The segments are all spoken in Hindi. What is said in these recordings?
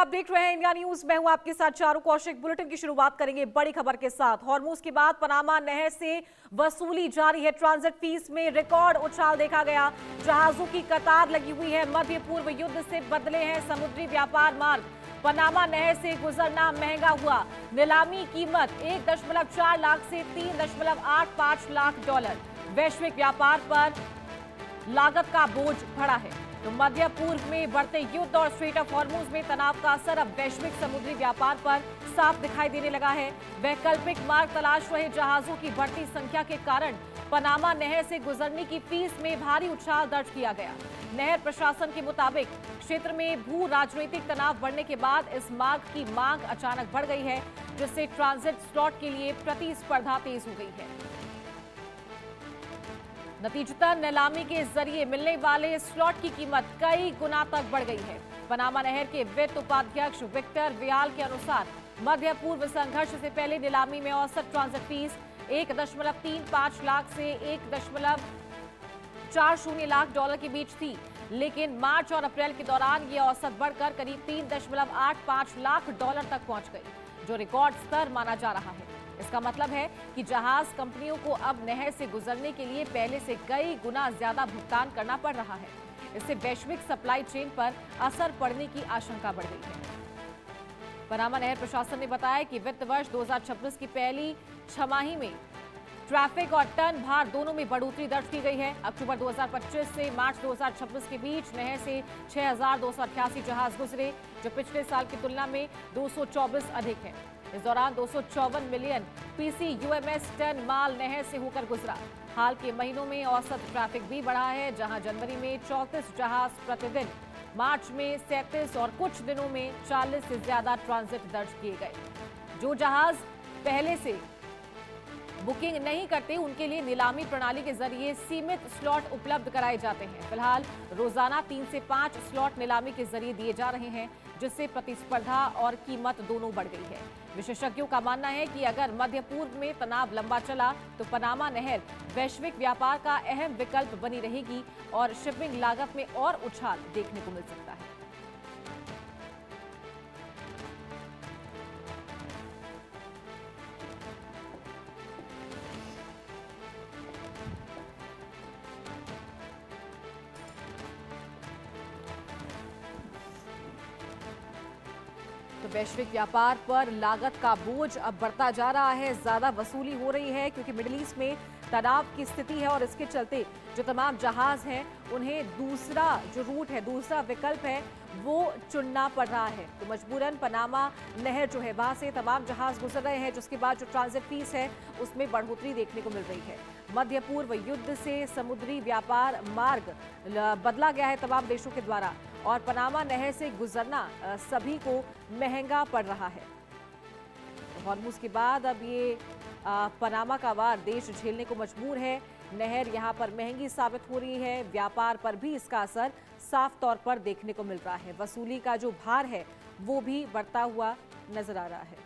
आप देख रहे हैं इंडिया न्यूज। मैं हूं आपके साथ चारू कौशिक। बुलेटिन की शुरुआत करेंगे बड़ी खबर के साथ। हॉर्मूज के बाद पनामा नहर से वसूली जारी है। ट्रांजिट फीस में रिकॉर्ड उछाल देखा गया। जहाजों की कतार लगी हुई है। मध्य पूर्व युद्ध से बदले हैं समुद्री व्यापार मार्ग। पनामा नहर से गुजरना महंगा हुआ। नीलामी कीमत 1.4 लाख से 3.85 लाख डॉलर। वैश्विक व्यापार पर लागत का बोझ बढ़ा है। तो मध्य पूर्व में बढ़ते युद्ध और स्ट्रेट ऑफ हॉर्मूज में तनाव का असर अब वैश्विक समुद्री व्यापार पर साफ दिखाई देने लगा है। वैकल्पिक मार्ग तलाश रहे जहाजों की बढ़ती संख्या के कारण पनामा नहर से गुजरने की फीस में भारी उछाल दर्ज किया गया। नहर प्रशासन के मुताबिक क्षेत्र में भू राजनीतिक तनाव बढ़ने के बाद इस मार्ग की मांग अचानक बढ़ गई है, जिससे ट्रांजिट स्लॉट के लिए प्रतिस्पर्धा तेज हो गई है। नतीजतन नीलामी के जरिए मिलने वाले स्लॉट की कीमत कई गुना तक बढ़ गई है। पनामा नहर के वित्त उपाध्यक्ष विक्टर वियाल के अनुसार मध्य पूर्व संघर्ष से पहले नीलामी में औसत ट्रांजिट फीस 1.35 लाख से 1.40 लाख डॉलर के बीच थी, लेकिन मार्च और अप्रैल के दौरान ये औसत बढ़कर करीब 3.85 लाख डॉलर तक पहुंच गई, जो रिकॉर्ड स्तर माना जा रहा है। इसका मतलब है कि जहाज कंपनियों को अब नहर से गुजरने के लिए पहले से कई गुना ज्यादा भुगतान करना पड़ रहा है। इससे वैश्विक सप्लाई चेन पर असर पड़ने की आशंका बढ़ गई है। पनामा नहर प्रशासन ने बताया कि वित्त वर्ष 2026 की पहली छमाही में ट्रैफिक और टन भार दोनों में बढ़ोतरी दर्ज की गई है। अक्टूबर 2025 से मार्च 2026 के बीच नहर से 6,288 जहाज गुजरे, जो पिछले साल की तुलना में 224 अधिक है। इस दौरान 254 मिलियन PCUMS टन माल नहर से होकर गुजरा। हाल के महीनों में औसत ट्रैफिक भी बढ़ा है, जहां जनवरी में 34 जहाज प्रतिदिन, मार्च में 37 और कुछ दिनों में 40 से ज्यादा ट्रांजिट दर्ज किए गए। जो जहाज पहले से बुकिंग नहीं करते उनके लिए नीलामी प्रणाली के जरिए सीमित स्लॉट उपलब्ध कराए जाते हैं। फिलहाल रोजाना 3 से 5 स्लॉट नीलामी के जरिए दिए जा रहे हैं, जिससे प्रतिस्पर्धा और कीमत दोनों बढ़ गई है। विशेषज्ञों का मानना है कि अगर मध्य पूर्व में तनाव लंबा चला तो पनामा नहर वैश्विक व्यापार का अहम विकल्प बनी रहेगी और शिपिंग लागत में और उछाल देखने को मिल सकता है। तो वैश्विक व्यापार पर लागत का बोझ अब बढ़ता जा रहा है। ज्यादा वसूली हो रही है क्योंकि मिडिल ईस्ट में तनाव की स्थिति है और इसके चलते जो तमाम जहाज हैं उन्हें दूसरा जो रूट है, दूसरा विकल्प है, वो चुनना पड़ रहा है। तो मजबूरन पनामा नहर जो है वहां से तमाम जहाज गुजर रहे हैं, जिसके बाद जो ट्रांजिट फीस है उसमें बढ़ोतरी देखने को मिल रही है। मध्य पूर्व युद्ध से समुद्री व्यापार मार्ग बदला गया है तमाम देशों के द्वारा और पनामा नहर से गुजरना सभी को महंगा पड़ रहा है। हॉर्मूज के बाद अब ये पनामा का वार देश झेलने को मजबूर है। नहर यहां पर महंगी साबित हो रही है। व्यापार पर भी इसका असर साफ तौर पर देखने को मिल रहा है। वसूली का जो भार है वो भी बढ़ता हुआ नजर आ रहा है।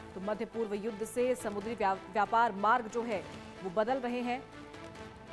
तो मध्य पूर्व युद्ध से समुद्री व्यापार मार्ग जो है वो बदल रहे हैं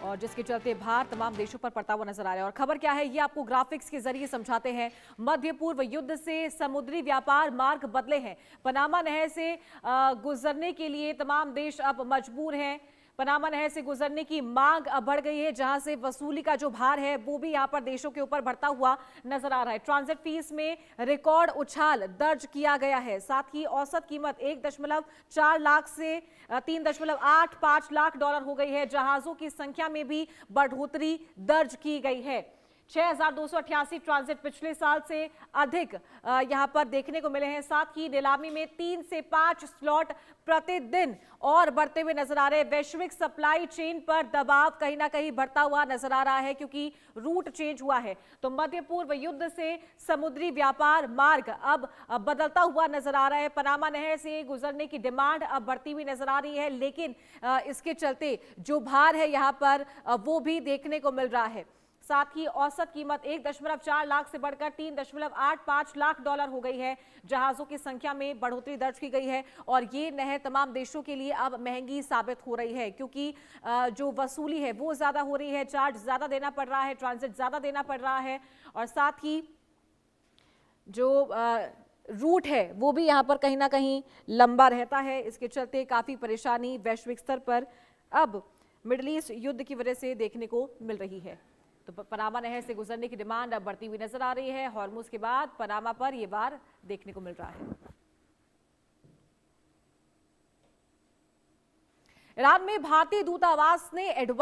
और जिसके चलते भार तमाम देशों पर पड़ता हुआ नजर आ रहा है। और खबर क्या है ये आपको ग्राफिक्स के जरिए समझाते हैं। मध्य पूर्व युद्ध से समुद्री व्यापार मार्ग बदले हैं। पनामा नहर से गुजरने के लिए तमाम देश अब मजबूर हैं। पनामा नहर से गुजरने की मांग अब बढ़ गई है, जहां से वसूली का जो भार है वो भी यहां पर देशों के ऊपर बढ़ता हुआ नजर आ रहा है। ट्रांजिट फीस में रिकॉर्ड उछाल दर्ज किया गया है। साथ ही औसत कीमत 1.4 लाख से 3.85 लाख डॉलर हो गई है। जहाजों की संख्या में भी बढ़ोतरी दर्ज की गई है। 6,288 ट्रांजिट पिछले साल से अधिक यहां पर देखने को मिले हैं। साथ ही नीलामी में 3 से 5 स्लॉट प्रतिदिन और बढ़ते हुए नजर आ रहे हैं। वैश्विक सप्लाई चेन पर दबाव कहीं ना कहीं बढ़ता हुआ नजर आ रहा है क्योंकि रूट चेंज हुआ है। तो मध्य पूर्व युद्ध से समुद्री व्यापार मार्ग अब बदलता हुआ नजर आ रहा है। पनामा नहर से गुजरने की डिमांड अब बढ़ती हुई नजर आ रही है, लेकिन इसके चलते जो भार है यहां पर वो भी देखने को मिल रहा है। साथ ही औसत कीमत 1.4 लाख से बढ़कर 3.85 लाख डॉलर हो गई है। जहाजों की संख्या में बढ़ोतरी दर्ज की गई है और ये नहर तमाम देशों के लिए अब महंगी साबित हो रही है, क्योंकि जो वसूली है वो ज्यादा हो रही है, चार्ज ज्यादा देना पड़ रहा है, ट्रांजिट ज्यादा देना पड़ रहा है और साथ ही जो रूट है वो भी यहाँ पर कहीं ना कहीं लंबा रहता है। इसके चलते काफी परेशानी वैश्विक स्तर पर अब मिडिल ईस्ट युद्ध की वजह से देखने को मिल रही है। तो पनामा नहर से गुजरने की डिमांड अब बढ़ती हुई नजर आ रही है। हॉर्मुज के बाद पनामा पर यह वार देखने को मिल रहा है। ईरान में भारतीय दूतावास ने एडवाइस